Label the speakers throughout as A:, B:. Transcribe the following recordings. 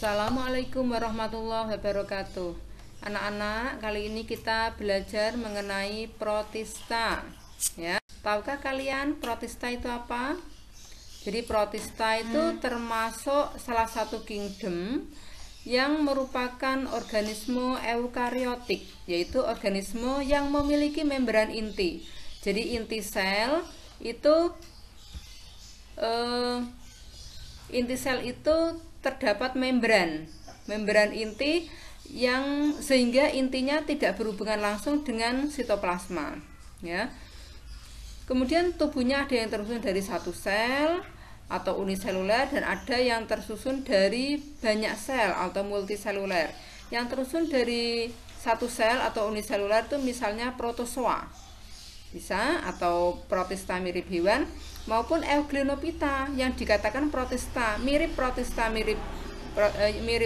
A: Assalamualaikum warahmatullahi wabarakatuh. Anak-anak, kali ini kita belajar mengenai protista. Ya, tahukah kalian protista itu apa? Jadi protista itu termasuk salah satu kingdom yang merupakan organisme eukariotik, yaitu organisme yang memiliki membran inti. Jadi inti sel itu terdapat membran inti yang sehingga intinya tidak berhubungan langsung dengan sitoplasma, ya. Kemudian tubuhnya ada yang tersusun dari satu sel atau uniseluler dan ada yang tersusun dari banyak sel atau multiseluler. Yang tersusun dari satu sel atau uniseluler itu misalnya protozoa, bisa, atau protista mirip hewan, maupun Euglenophyta yang dikatakan protista mirip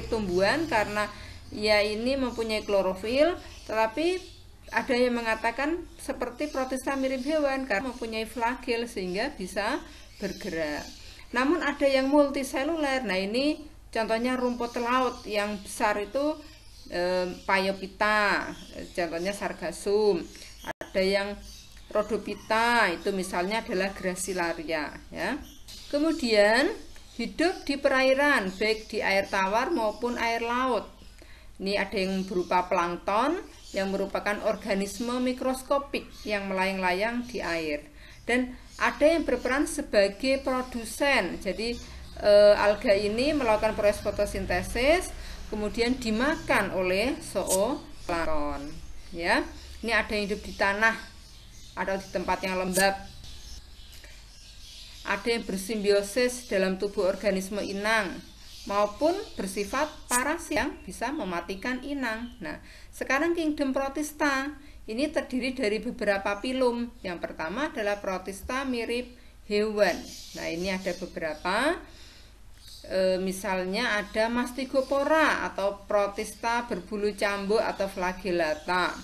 A: tumbuhan karena ya ini mempunyai klorofil, tetapi ada yang mengatakan seperti protista mirip hewan karena mempunyai flagel sehingga bisa bergerak. Namun ada yang multiseluler. Nah, ini contohnya rumput laut yang besar itu Phaeophyta, contohnya Sargassum. Ada yang Rhodophyta, itu misalnya adalah Gracilaria, ya. Kemudian hidup di perairan, baik di air tawar maupun air laut. Ini ada yang berupa plankton yang merupakan organisme mikroskopik yang melayang-layang di air. Dan ada yang berperan sebagai produsen. Jadi alga ini melakukan proses fotosintesis, kemudian dimakan oleh zooplankton, ya. Ini ada yang hidup di tanah atau di tempat yang lembab. Ada yang bersimbiosis dalam tubuh organisme inang maupun bersifat parasit yang bisa mematikan inang. Nah, sekarang kingdom protista ini terdiri dari beberapa filum. Yang pertama adalah protista mirip hewan. Nah, ini ada beberapa. Misalnya ada Mastigophora atau protista berbulu cambuk atau flagellata.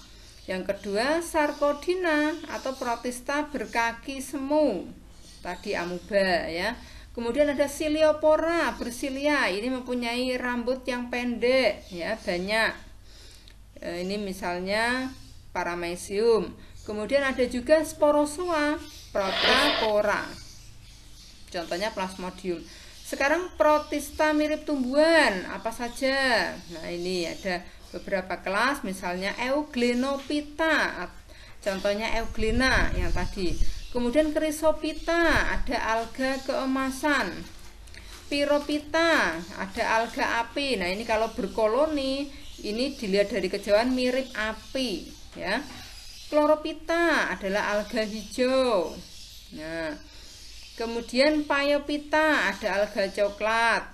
A: Yang kedua Sarcodina atau protista berkaki semu, tadi amuba, ya. Kemudian ada Ciliophora bersilia, ini mempunyai rambut yang pendek, ya, banyak. Ini misalnya Paramecium. Kemudian ada juga Sporozoa, Protophora, contohnya Plasmodium. Sekarang protista mirip tumbuhan apa saja? Nah, ini ada beberapa kelas, misalnya Euglenophyta, contohnya Euglena yang tadi. Kemudian Chrysophyta, ada alga keemasan. Pyrophyta, ada alga api. Nah, ini kalau berkoloni, ini dilihat dari kejauhan mirip api, ya. Chlorophyta adalah alga hijau. Nah, kemudian Phaeophyta, ada alga coklat.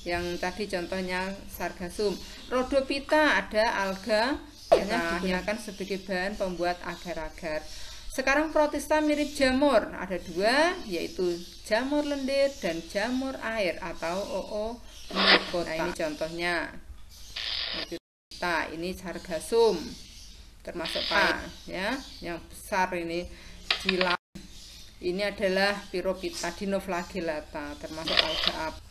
A: Yang tadi contohnya Sargassum. Rhodophyta, ada alga yang digunakan sebagai bahan pembuat agar-agar. Sekarang protista mirip jamur, ada dua, yaitu jamur lendir dan jamur air atau Oomycota. Nah, ini contohnya. Ini Sargassum, termasuk ya, yang besar ini jilat. Ini adalah Pyrophyta dinoflagellata, termasuk alga api.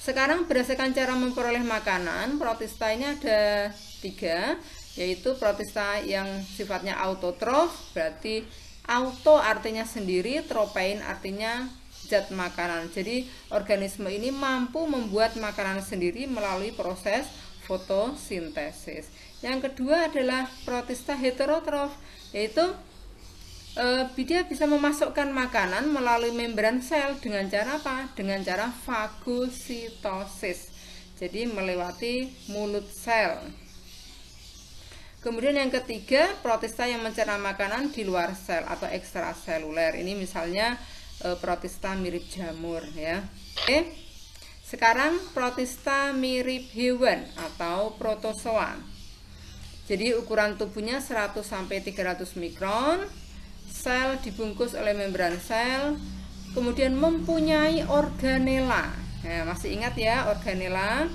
A: Sekarang berdasarkan cara memperoleh makanan, protista ini ada 3, yaitu protista yang sifatnya autotrof, berarti auto artinya sendiri, tropein artinya zat makanan. Jadi organisme ini mampu membuat makanan sendiri melalui proses fotosintesis. Yang kedua adalah protista heterotrof, yaitu dia bisa memasukkan makanan melalui membran sel dengan cara apa? Dengan cara fagositosis. Jadi melewati mulut sel. Kemudian yang ketiga, protista yang mencerna makanan di luar sel atau ekstraseluler. Ini misalnya protista mirip jamur, ya. Oke. Sekarang protista mirip hewan atau protozoa. Jadi ukuran tubuhnya 100 sampai 300 mikron. Sel dibungkus oleh membran sel, kemudian mempunyai organela. Nah, masih ingat ya organela?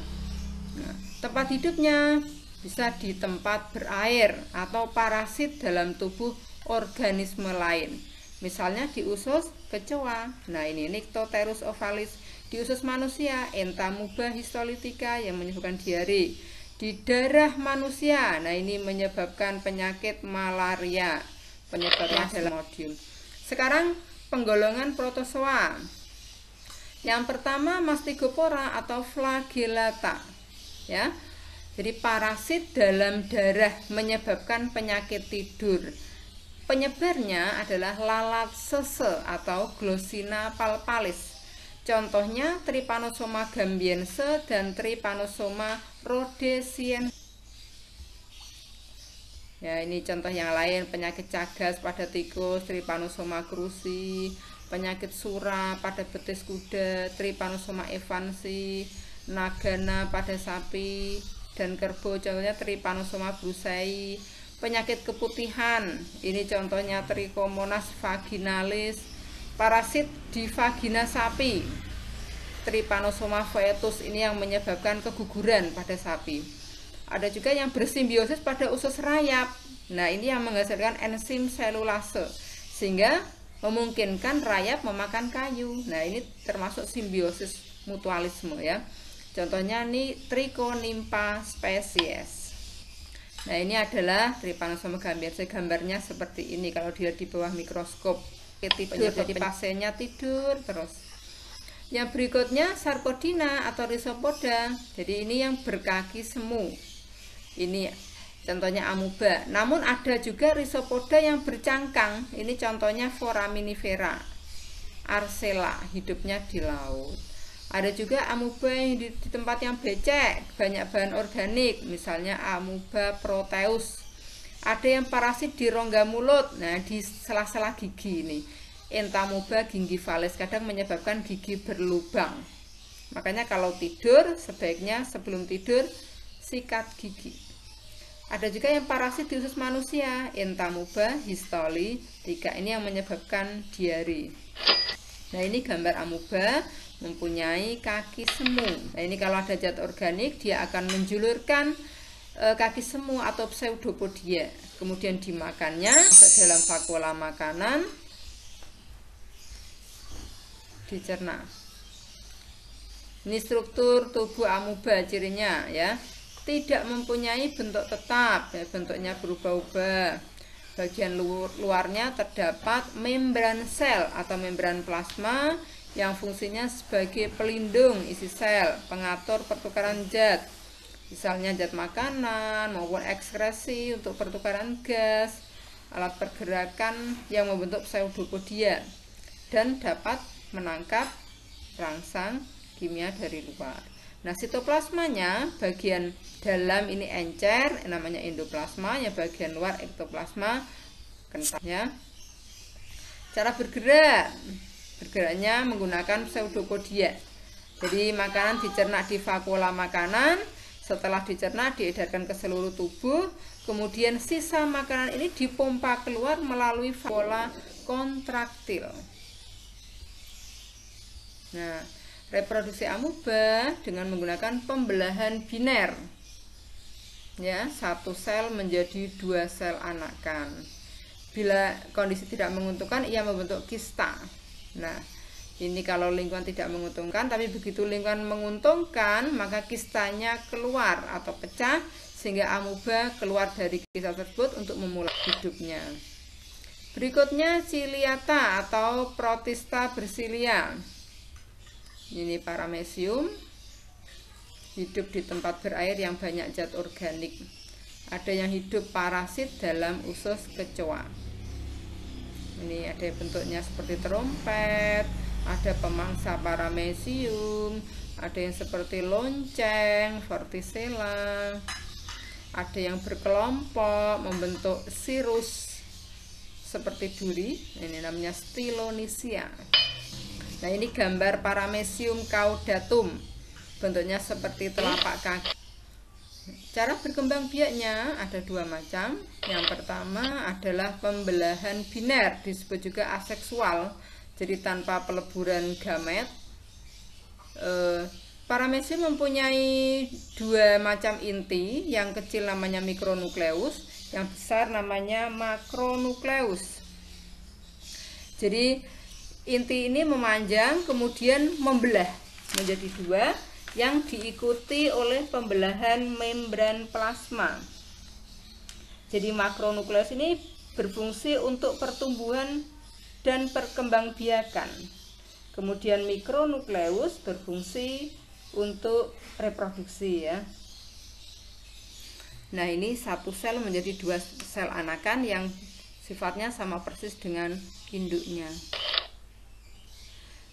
A: Nah, tempat hidupnya bisa di tempat berair atau parasit dalam tubuh organisme lain. Misalnya di usus kecoa. Nah, ini Nyctoterus ovalis. Di usus manusia, entamuba histolitika yang menyebabkan diare. Di darah manusia, nah ini menyebabkan penyakit malaria. Penyebabnya adalah Plasmodium. Sekarang penggolongan protozoa. Yang pertama Mastigopora atau flagellata. Ya. Jadi parasit dalam darah menyebabkan penyakit tidur. Penyebarnya adalah lalat sese atau Glossina palpalis. Contohnya Trypanosoma gambiense dan Trypanosoma rhodesiense. Ya, ini contoh yang lain, penyakit cagas pada tikus, Trypanosoma cruzi, penyakit sura pada betis kuda, Trypanosoma evansi, nagana pada sapi dan kerbau, contohnya Trypanosoma brucei. Penyakit keputihan, ini contohnya Trichomonas vaginalis. Parasit di vagina sapi, Trypanosoma foetus, ini yang menyebabkan keguguran pada sapi. Ada juga yang bersimbiosis pada usus rayap. Nah, ini yang menghasilkan enzim selulase sehingga memungkinkan rayap memakan kayu. Nah, ini termasuk simbiosis mutualisme ya. Contohnya nih Trichonympha species. Nah, ini adalah Trypanosoma gambiense. Gambarnya seperti ini kalau dilihat di bawah mikroskop. Tidur, jadi pasiennya tidur terus. Yang berikutnya Sarcodina atau Rhizopoda. Jadi ini yang berkaki semu. Ini contohnya amuba. Namun ada juga Rhizopoda yang bercangkang. Ini contohnya Foraminifera. Arcella, hidupnya di laut. Ada juga amuba yang di tempat yang becek, banyak bahan organik, misalnya amuba proteus. Ada yang parasit di rongga mulut, nah di sela-sela gigi ini. Entamuba gingivalis, kadang menyebabkan gigi berlubang. Makanya kalau tidur, sebaiknya sebelum tidur sikat gigi. Ada juga yang parasit di usus manusia, Entamuba histolitika, ini yang menyebabkan diare. Nah, ini gambar amuba mempunyai kaki semu. Nah, ini kalau ada zat organik dia akan menjulurkan kaki semu atau pseudopodia. Kemudian dimakannya ke dalam vakuola makanan, dicerna. Ini struktur tubuh amuba, cirinya ya. Tidak mempunyai bentuk tetap, ya, bentuknya berubah-ubah. Bagian luarnya terdapat membran sel atau membran plasma yang fungsinya sebagai pelindung isi sel, pengatur pertukaran zat, misalnya zat makanan maupun ekskresi untuk pertukaran gas, alat pergerakan yang membentuk pseudopodia, dan dapat menangkap rangsang kimia dari luar. Nah, sitoplasmanya bagian dalam ini encer, namanya endoplasma, yang bagian luar ektoplasma, kentalnya. Cara bergeraknya menggunakan pseudopodia. Jadi makanan dicerna di vakuola makanan, setelah dicerna diedarkan ke seluruh tubuh, kemudian sisa makanan ini dipompa keluar melalui vakuola kontraktil. Nah, reproduksi amuba dengan menggunakan pembelahan biner, ya, satu sel menjadi 2 sel anakan. Bila kondisi tidak menguntungkan, ia membentuk kista. Nah, ini kalau lingkungan tidak menguntungkan, tapi begitu lingkungan menguntungkan, maka kistanya keluar atau pecah sehingga amuba keluar dari kista tersebut untuk memulai hidupnya. Berikutnya ciliata atau protista bersilia. Ini paramecium, hidup di tempat berair yang banyak zat organik. Ada yang hidup parasit dalam usus kecoa. Ini ada bentuknya seperti trompet, ada pemangsa paramecium, ada yang seperti lonceng, vorticella, ada yang berkelompok membentuk sirus seperti duri, ini namanya Stylonysia. Nah, ini gambar paramecium caudatum, bentuknya seperti telapak kaki. Cara berkembang biaknya ada 2 macam. Yang pertama adalah pembelahan biner, disebut juga aseksual, jadi tanpa peleburan gamet. Paramecium mempunyai 2 macam inti, yang kecil namanya mikronukleus, yang besar namanya makronukleus. Jadi inti ini memanjang kemudian membelah menjadi 2 yang diikuti oleh pembelahan membran plasma. Jadi makronukleus ini berfungsi untuk pertumbuhan dan perkembangbiakan. Kemudian mikronukleus berfungsi untuk reproduksi ya. Nah, ini satu sel menjadi 2 sel anakan yang sifatnya sama persis dengan induknya.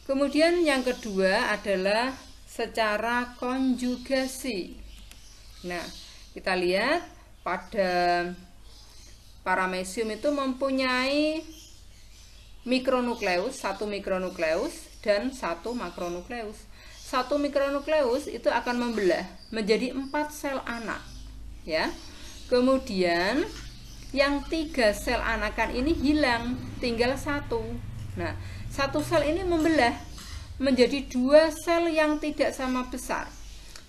A: Kemudian yang kedua adalah secara konjugasi. Nah, kita lihat pada paramecium itu mempunyai mikronukleus, 1 mikronukleus dan 1 makronukleus. 1 mikronukleus itu akan membelah menjadi 4 sel anak, ya. Kemudian yang 3 sel anakan ini hilang, tinggal 1. Nah, 1 sel ini membelah menjadi 2 sel yang tidak sama besar.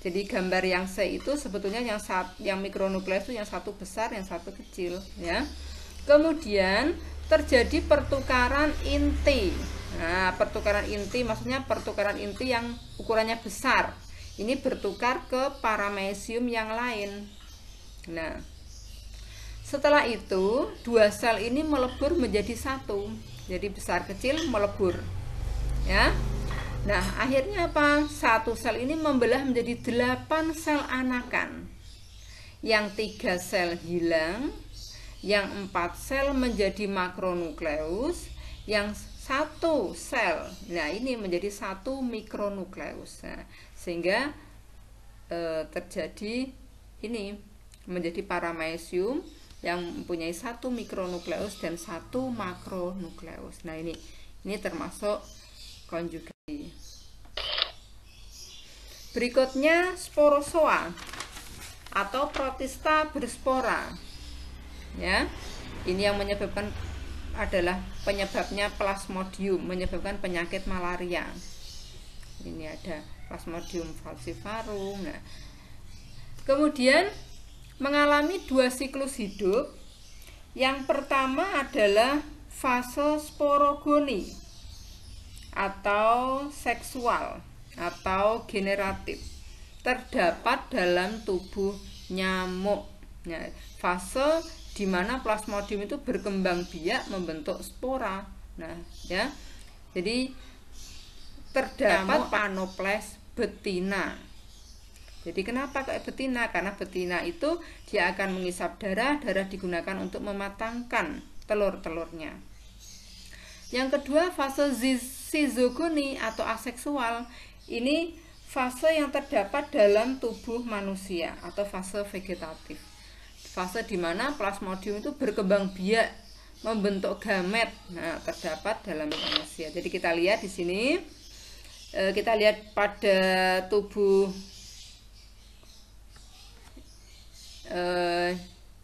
A: Jadi gambar yang C itu sebetulnya yang mikronukleus itu yang 1 besar, yang 1 kecil, ya. Kemudian terjadi pertukaran inti. Nah, pertukaran inti maksudnya pertukaran inti yang ukurannya besar. Ini bertukar ke paramecium yang lain. Nah, setelah itu 2 sel ini melebur menjadi 1. Jadi besar kecil melebur, ya. Nah, akhirnya apa? 1 sel ini membelah menjadi 8 sel anakan. Yang 3 sel hilang, yang 4 sel menjadi makronukleus, yang 1 sel, nah ini menjadi 1 mikronukleus. Nah, sehingga terjadi ini menjadi paramecium yang mempunyai 1 mikronukleus dan 1 makronukleus. Nah, ini termasuk konjugasi. Berikutnya sporozoa atau protista berspora. Ya. Ini yang menyebabkan adalah penyebabnya plasmodium, menyebabkan penyakit malaria. Ini ada Plasmodium falciparum. Nah, kemudian mengalami 2 siklus hidup. Yang pertama adalah fase sporogoni atau seksual atau generatif, terdapat dalam tubuh nyamuk. Nah, fase di mana plasmodium itu berkembang biak membentuk spora. Nah, ya. Jadi terdapat anoples betina. Jadi kenapa kayak betina? Karena betina itu dia akan mengisap darah, darah digunakan untuk mematangkan telur-telurnya. Yang kedua, fase schizogoni atau aseksual. Ini fase yang terdapat dalam tubuh manusia atau fase vegetatif. Fase di mana plasmodium itu berkembang biak membentuk gamet. Nah, terdapat dalam manusia. Jadi kita lihat di sini, kita lihat pada tubuh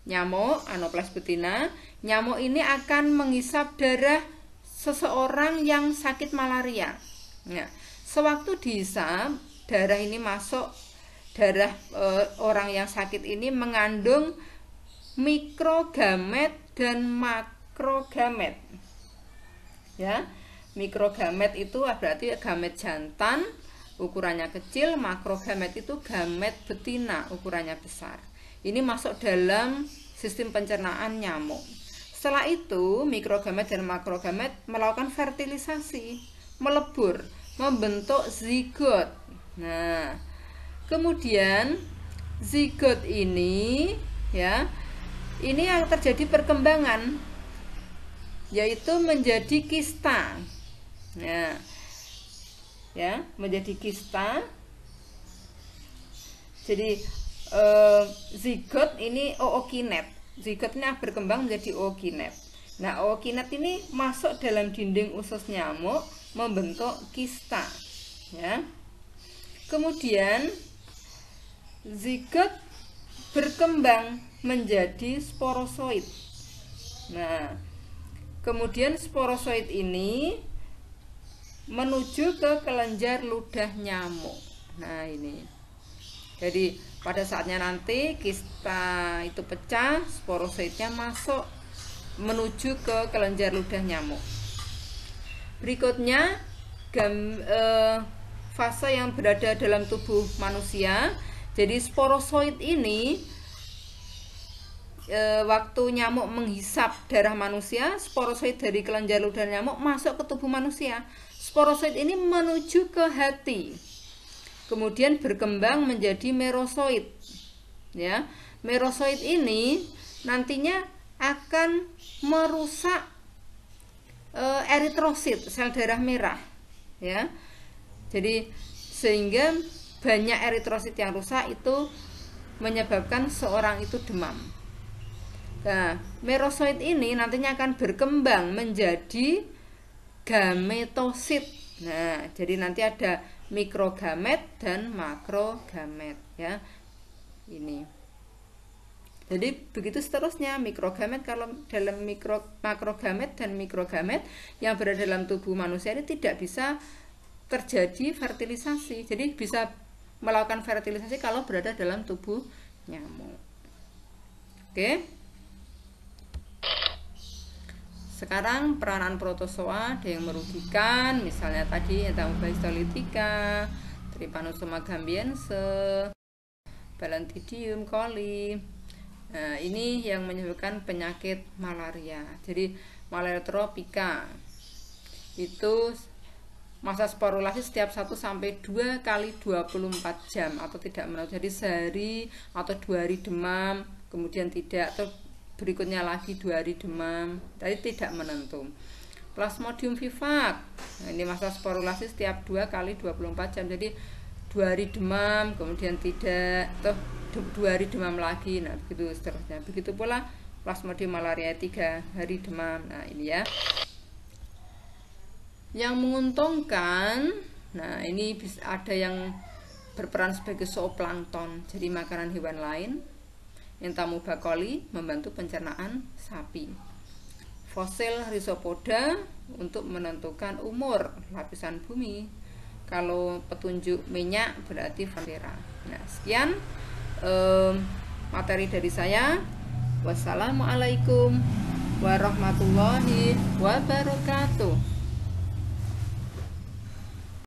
A: nyamuk Anoples betina. Nyamuk ini akan mengisap darah seseorang yang sakit malaria. Nah, sewaktu dihisap darah ini masuk, darah orang yang sakit ini mengandung mikrogamet dan makrogamet. Ya, mikrogamet itu berarti gamet jantan, ukurannya kecil. Makrogamet itu gamet betina, ukurannya besar. Ini masuk dalam sistem pencernaan nyamuk. Setelah itu, mikrogamet dan makrogamet melakukan fertilisasi, melebur, membentuk zigot. Nah, kemudian zigot ini, ya, ini yang terjadi perkembangan, yaitu menjadi kista. Nah, ya, menjadi kista. Jadi zigot ini ookinet. Zigot ini berkembang menjadi ookinet. Nah, ookinet ini masuk dalam dinding usus nyamuk membentuk kista, ya. Kemudian zigot berkembang menjadi sporozoid. Nah, kemudian sporozoid ini menuju ke kelenjar ludah nyamuk. Nah, ini. Jadi pada saatnya nanti kista itu pecah, sporozoidnya masuk menuju ke kelenjar ludah nyamuk. Berikutnya fase yang berada dalam tubuh manusia. Jadi sporozoid ini waktu nyamuk menghisap darah manusia, sporozoid dari kelenjar ludah nyamuk masuk ke tubuh manusia. Sporozoid ini menuju ke hati, kemudian berkembang menjadi merozoid. Ya, merozoid ini nantinya akan merusak eritrosit, sel darah merah. Ya, jadi sehingga banyak eritrosit yang rusak itu menyebabkan seorang itu demam. Nah, merozoid ini nantinya akan berkembang menjadi gametosit. Nah, jadi nanti ada mikrogamet dan makrogamet ya. Ini. Jadi begitu seterusnya, mikrogamet, kalau dalam makrogamet dan mikrogamet yang berada dalam tubuh manusia ini tidak bisa terjadi fertilisasi. Jadi bisa melakukan fertilisasi kalau berada dalam tubuh nyamuk. Oke. Sekarang peranan protozoa ada yang merugikan, misalnya tadi Entamoeba histolytica, Trypanosoma gambiense, Balantidium coli. Nah, ini yang menyebabkan penyakit malaria. Jadi malaria tropika itu masa sporulasi setiap 1 sampai 2 kali 24 jam atau tidak menentu. Jadi sehari atau 2 hari demam, kemudian tidak, atau berikutnya lagi 2 hari demam, tadi tidak menentu. Plasmodium vivax, nah, ini masa sporulasi setiap 2 kali 24 jam, jadi 2 hari demam, kemudian tidak, atau 2 hari demam lagi, nah begitu seterusnya. Begitu pula Plasmodium malariae 3 hari demam. Nah ini ya yang menguntungkan. Nah ini ada yang berperan sebagai zooplankton, jadi makanan hewan lain. Entamoeba coli membantu pencernaan sapi. Fosil Rhizopoda untuk menentukan umur lapisan bumi. Kalau petunjuk minyak berarti Vanera. Nah, sekian materi dari saya. Wassalamualaikum warahmatullahi wabarakatuh.